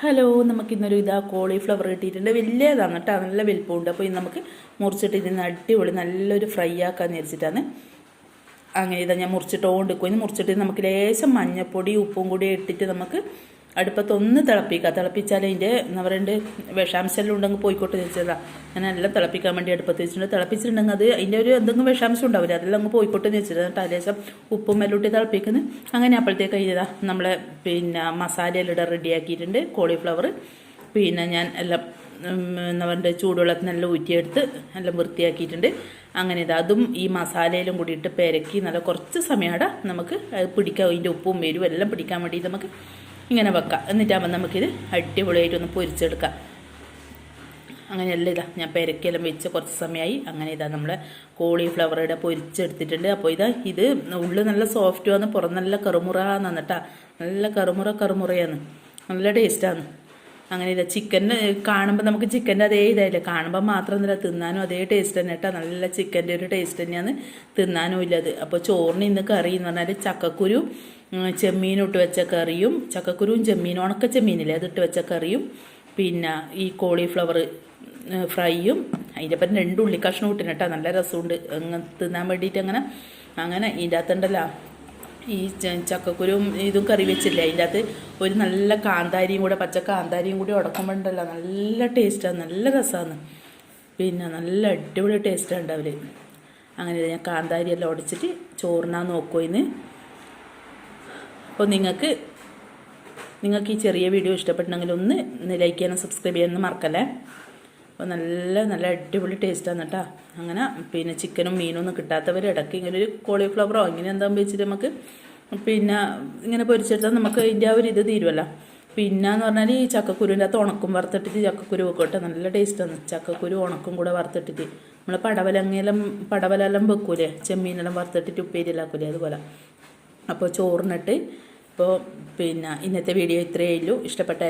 Hello, നമുക്കിന്നൊരു cauliflower കിട്ടിയിട്ടുണ്ട്. വലിയതാണ് കേട്ടോ, നല്ല വലിപ്പമുണ്ട്. അപ്പോൾ ഇത് നമുക്ക് മുറിച്ചിട്ട് ഇതിന് അടിപൊളി നല്ലൊരു ഫ്രൈ ആക്കാന്ന് വിചാരിച്ചിട്ടാണ്. അങ്ങനെ ഇതാ ഞാൻ മുറിച്ചിട്ടോണ്ടിരിക്കും. ഇനി മുറിച്ചിട്ട് നമുക്ക് ലേശം മഞ്ഞപ്പൊടി ഉപ്പും കൂടി ഇട്ടിട്ട് നമുക്ക് അടുപ്പത്തൊന്ന് തിളപ്പിക്കുക. തിളപ്പിച്ചാൽ അതിൻ്റെ എന്താ പറയുക വിഷാംശമെല്ലാം ഉണ്ടെങ്കിൽ പോയിക്കോട്ടെ വെച്ചതാണ്. ഞാൻ എല്ലാം തിളപ്പിക്കാൻ വേണ്ടി അടുപ്പത്ത് വെച്ചിട്ടുണ്ട്. തിളപ്പിച്ചിട്ടുണ്ടെങ്കിൽ അത് അതിൻ്റെ ഒരു എന്തെങ്കിലും വിഷാംശം ഉണ്ടാവില്ല, അതെല്ലാം അങ്ങ് പോയിക്കോട്ടെ വെച്ചിട്ട് ലേശം ഉപ്പും മെല്ലൂട്ടി തിളപ്പിക്കുന്നത്. അങ്ങനെ അപ്പോഴത്തേക്ക് ഇതാ നമ്മളെ മസാലയെല്ലാം ഇടാൻ റെഡിയാക്കിയിട്ടുണ്ട്. കോളിഫ്ലവർ ഞാൻ എല്ലാം എന്താ പറയുക ചൂടുവെള്ളത്തിനെല്ലാം ഊറ്റിയെടുത്ത് എല്ലാം വൃത്തിയാക്കിയിട്ടുണ്ട്. അങ്ങനെ അതും ഈ മസാലയിലും കൂടിയിട്ട് പെരക്കി നല്ല കുറച്ച് സമയം നമുക്ക് പിടിക്കാം. അതിൻ്റെ ഉപ്പും എരിവും എല്ലാം പിടിക്കാൻ വേണ്ടിയിട്ട് നമുക്ക് ഇങ്ങനെ വെക്കാം. എന്നിട്ടാകുമ്പോൾ നമുക്കിത് അടിപൊളിയായിട്ടൊന്ന് പൊരിച്ചെടുക്കാം. അങ്ങനെയല്ല ഞാൻ പെരക്കെല്ലാം വെച്ച് കുറച്ച് സമയമായി. അങ്ങനെ നമ്മളെ കോളിഫ്ലവറുടെ പൊരിച്ചെടുത്തിട്ടുണ്ട്. അപ്പോൾ ഇത് ഉള്ളിൽ നല്ല സോഫ്റ്റ് വന്ന് പുറം നല്ല കറുമുറാന്ന് കേട്ടോ, നല്ല കറുമുറയാണ്, നല്ല ടേസ്റ്റാണ്. അങ്ങനെ ചിക്കൻ കാണുമ്പോൾ നമുക്ക് ചിക്കൻ്റെ അതേ ഇതായില്ലേ, കാണുമ്പോൾ മാത്രം നല്ല തിന്നാനും അതേ ടേസ്റ്റ് തന്നെ കേട്ടോ, നല്ല ചിക്കൻ്റെ ഒരു ടേസ്റ്റ് തന്നെയാണ് തിന്നാനും ഇല്ലത്. അപ്പോൾ ചോറിന് ഇന്ന് കറി എന്ന് പറഞ്ഞാൽ ചക്കക്കുരു ചെമ്മീനിട്ട് വെച്ച കറിയും, ചക്കക്കുരുവും ചെമ്മീനും ഉണക്ക ചെമ്മീനില്ലേ അതിട്ട് വെച്ച കറിയും, ഈ കോളിഫ്ലവർ ഫ്രൈയും, അതിൻ്റെ പറ്റി 2 ഉള്ളി കഷ്ണം ഇട്ടിന് കേട്ടോ, നല്ല രസമുണ്ട് തിന്നാൻ വേണ്ടിയിട്ട്. അങ്ങനെ ഇതിൻ്റെ അകത്തുണ്ടല്ലോ ഈ ചക്കക്കുരും ഇതും കറി വെച്ചില്ലേ, അതിൻ്റെ അകത്ത് ഒരു നല്ല കാന്താരിയും കൂടെ പച്ച കാന്താരിയും കൂടി ഉടക്കുമ്പോണ്ടല്ലോ നല്ല ടേസ്റ്റാണ്, നല്ല രസമാണ്. നല്ല അടിപൊളി ടേസ്റ്റാണ് ഉണ്ടാവില്ല. അങ്ങനെ ഞാൻ കാന്താരി എല്ലാം ഉടച്ചിട്ട് ചോറിനാ നോക്കുമോ ഇന്ന്. അപ്പോൾ നിങ്ങൾക്ക് ഈ ചെറിയ വീഡിയോ ഇഷ്ടപ്പെട്ടെങ്കിൽ ഒന്ന് ലൈക്ക് ചെയ്യാനും സബ്സ്ക്രൈബ് ചെയ്യാനൊന്നും മറക്കല്ലേ. അപ്പോൾ നല്ല അടിപൊളി ടേസ്റ്റാണ് കേട്ടോ. അങ്ങനെ ചിക്കനും മീനും ഒന്നും കിട്ടാത്തവർ ഇടയ്ക്ക് ഇങ്ങനെ ഒരു കോളിഫ്ലവറോ ഇങ്ങനെ എന്താണെന്ന് വെച്ചിട്ട് നമുക്ക് ഇങ്ങനെ പൊരിച്ചെടുത്താൽ നമുക്ക് അതിൻ്റെ ആ ഒരു ഇത് തീരുമല്ലോ. എന്ന് പറഞ്ഞാൽ ഈ ചക്കക്കുരുവിൻ്റെ അകത്ത് ഉണക്കും വറുത്തിട്ടിട്ട് ചക്കക്കുരു വെക്കട്ടെ, നല്ല ടേസ്റ്റാണ്. ചക്കക്കുരു ഉണക്കും കൂടെ വറുത്തിട്ടിട്ട് നമ്മൾ പടവലെല്ലാം വെക്കൂലേ, ചെമ്മീനെല്ലാം വറുത്തിട്ടിട്ട് ഉപ്പേരിയെല്ലാക്കൂലേ, അതുപോലെ. അപ്പോൾ ചോറിനിട്ട് ഇപ്പോൾ ഇന്നത്തെ വീഡിയോ ഇത്രയേ ഉള്ളൂ. ഇഷ്ടപ്പെട്ട